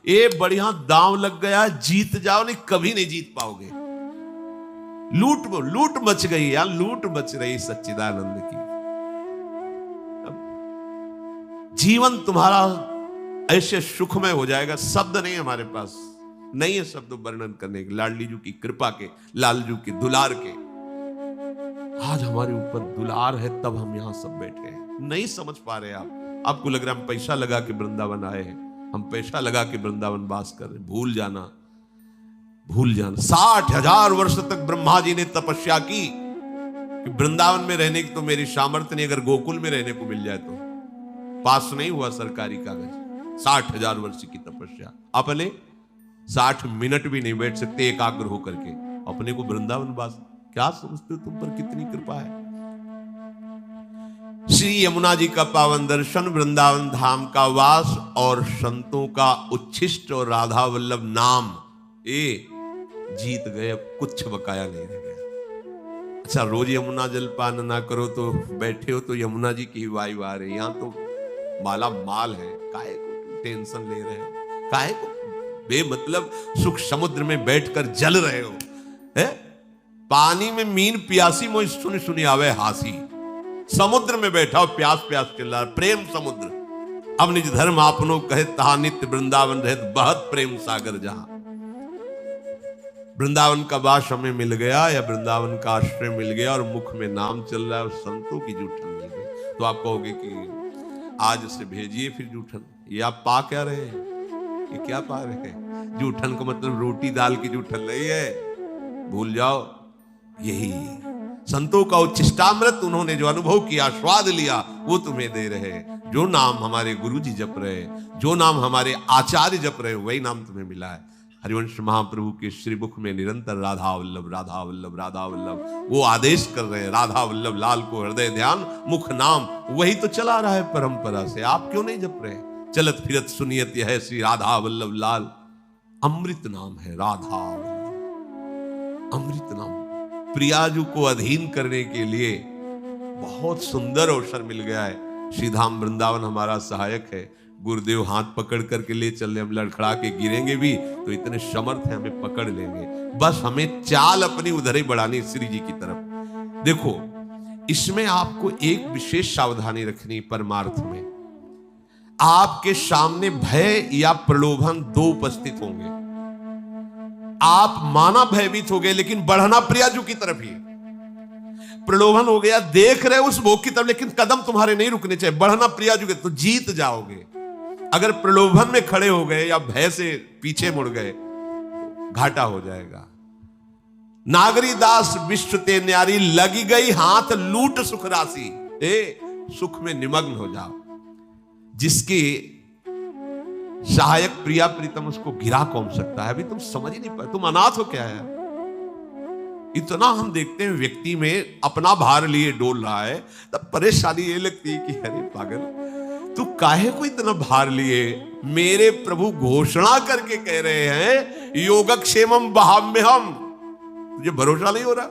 ये बढ़िया दांव लग गया, जीत जाओ, नहीं कभी नहीं जीत पाओगे। लूट मच गई यार, लूट मच रही सच्चिदानंद की। जीवन तुम्हारा ऐसे सुखमय हो जाएगा, शब्द नहीं हमारे पास, नहीं है शब्द वर्णन करने के। लाडली जी की कृपा के, लालजू के दुलार के, आज हमारे ऊपर दुलार है, तब हम यहां सब बैठे हैं। नहीं समझ पा रहे आप, आपको लग रहा है हम पैसा लगा के वृंदावन आए हैं, हम पैसा लगा के वृंदावन वास कर रहे हैं। भूल जाना, भूल जाना। 60,000 वर्ष तक ब्रह्मा जी ने तपस्या की कि वृंदावन में रहने की तो मेरी सामर्थ्य नहीं, अगर गोकुल में रहने को मिल जाए तो। पास नहीं हुआ सरकारी कागज। 60,000 वर्ष की तपस्या, अपने 60 मिनट भी नहीं बैठ सकते एकाग्र होकर के, अपने को वृंदावन वास। क्या समझते हो तुम पर कितनी कृपा है। श्री यमुना जी का पावन दर्शन, वृंदावन धाम का वास और संतों का उच्छिष्ट और राधा वल्लभ नाम, ये जीत गए, अब कुछ बकाया नहीं रह गया। अच्छा, रोज यमुना जलपान ना करो तो बैठे हो तो यमुना जी की वाई आ रही, यहां तो माला माल है, काहे को टेंशन ले रहे हो, काहे को बेमतलब सुख समुद्र में बैठकर जल रहे हो। है पानी में मीन प्यासी मोई सुन सुनी आवे हासी, समुद्र में बैठा हो प्यास प्यास चिल्ला, प्रेम समुद्र। अब निज धर्म आपनो कहे तहा नित्य वृंदावन रहत बहत प्रेम सागर जहां। वृंदावन का वास हमें मिल गया या वृंदावन का आश्रय मिल गया और मुख में नाम चल रहा है और संतों की जूठन मिल गई, तो आप कहोगे कि आज से भेजिए फिर जूठन। ये आप पा क्या रहे हैं, ये क्या पा रहे हैं? जूठन का मतलब रोटी दाल की जूठन नहीं है, भूल जाओ। यही संतों का उच्छिष्टामृत, उन्होंने जो अनुभव किया, स्वाद लिया, वो तुम्हें दे रहे। जो नाम हमारे गुरु जी जप रहे, जो नाम हमारे आचार्य जप रहे, वही नाम तुम्हें मिला है। हरिवंश महाप्रभु के श्रीमुख में निरंतर राधा वल्लभ राधा वल्लभ राधा वल्लभ, वो आदेश कर रहे हैं, राधा वल्लभ लाल को हृदय ध्यान मुख नाम, वही तो चला रहा है परंपरा से। आप क्यों नहीं जप रहे? चलत फिरत सुनियत यह श्री राधा वल्लभ लाल, अमृत नाम है राधा वल्लभ, अमृत नाम। प्रियाजू को अधीन करने के लिए बहुत सुंदर अवसर मिल गया है। श्रीधाम वृंदावन हमारा सहायक है। गुरुदेव हाथ पकड़ करके ले चल रहे, हम लड़खड़ा के गिरेंगे भी तो इतने समर्थ हैं, हमें पकड़ लेंगे। बस हमें चाल अपनी उधर ही बढ़ानी, श्री जी की तरफ। देखो, इसमें आपको एक विशेष सावधानी रखनी। परमार्थ में आपके सामने भय या प्रलोभन दो उपस्थित होंगे। आप माना भयभीत हो गए, लेकिन बढ़ना प्रियाजू की तरफ ही। प्रलोभन हो गया, देख रहे उस भोग की तरफ, लेकिन कदम तुम्हारे नहीं रुकने चाहिए, बढ़ना प्रियाजू के, तो जीत जाओगे। अगर प्रलोभन में खड़े हो गए या भय से पीछे मुड़ गए, घाटा हो जाएगा। नागरी दास विश्व ते न्यारी, लगी गई हाथ लूट सुख राशि। सुख में निमग्न हो जाओ। जिसकी सहायक प्रिया प्रीतम, उसको गिरा कौन सकता है? अभी तुम समझ ही नहीं पाए, तुम अनाथ हो क्या है? इतना हम देखते हैं व्यक्ति में अपना भार लिए डोल रहा है, तब परेशानी ये लगती है कि अरे पागल, तू काहे को इतना भार लिए? मेरे प्रभु घोषणा करके कह रहे हैं, योगक्षेमम बहाम्यहम। तुझे भरोसा नहीं हो रहा?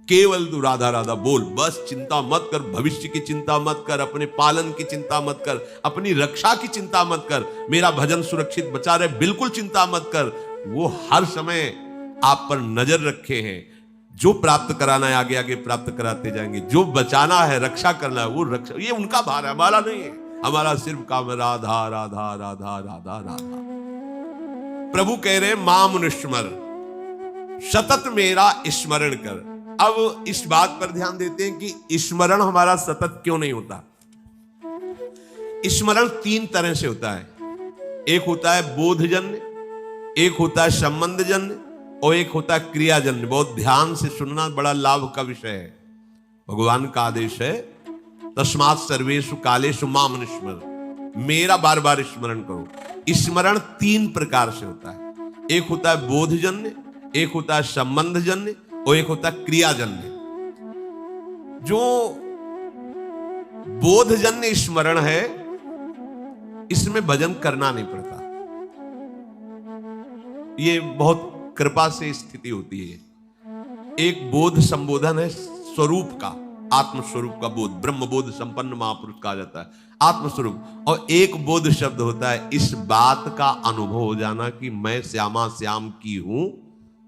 केवल तू राधा राधा बोल, बस चिंता मत कर, भविष्य की चिंता मत कर, अपने पालन की चिंता मत कर, अपनी रक्षा की चिंता मत कर, मेरा भजन सुरक्षित बचा रहे, बिल्कुल चिंता मत कर। वो हर समय आप पर नजर रखे हैं। जो प्राप्त कराना है आगे आगे प्राप्त कराते जाएंगे, जो बचाना है, रक्षा करना है, वो रक्षा, ये उनका भार है, हमारा नहीं है। हमारा सिर्फ काम है राधा राधा राधा राधा राधा। प्रभु कह रहे माम स्मर, सतत मेरा स्मरण कर। अब इस बात पर ध्यान देते हैं कि स्मरण हमारा सतत क्यों नहीं होता। स्मरण तीन तरह से होता है। एक होता है बोधजन्य, एक होता है संबंधजन्य, और एक होता है क्रियाजन्य। बहुत ध्यान से सुनना, बड़ा लाभ का विषय है। भगवान का आदेश है, तस्मात् सर्वेषु कालेषु माम स्मर, मेरा बार बार स्मरण करो। स्मरण तीन प्रकार से होता है। एक होता है बोधजन्य, एक होता है संबंधजन्य, और एक होता है क्रियाजन्य। जो बोधजन्य स्मरण है, इसमें भजन करना नहीं पड़ता। ये बहुत कृपा से स्थिति होती है। एक बोध संबोधन है स्वरूप का, आत्मस्वरूप का बोध, ब्रह्म बोध संपन्न महापुरुष कहा जाता है, आत्मस्वरूप। और एक बोध शब्द होता है इस बात का अनुभव हो जाना कि मैं श्यामा श्याम की हूं,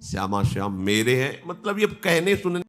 श्यामा श्याम मेरे हैं। मतलब ये कहने सुनने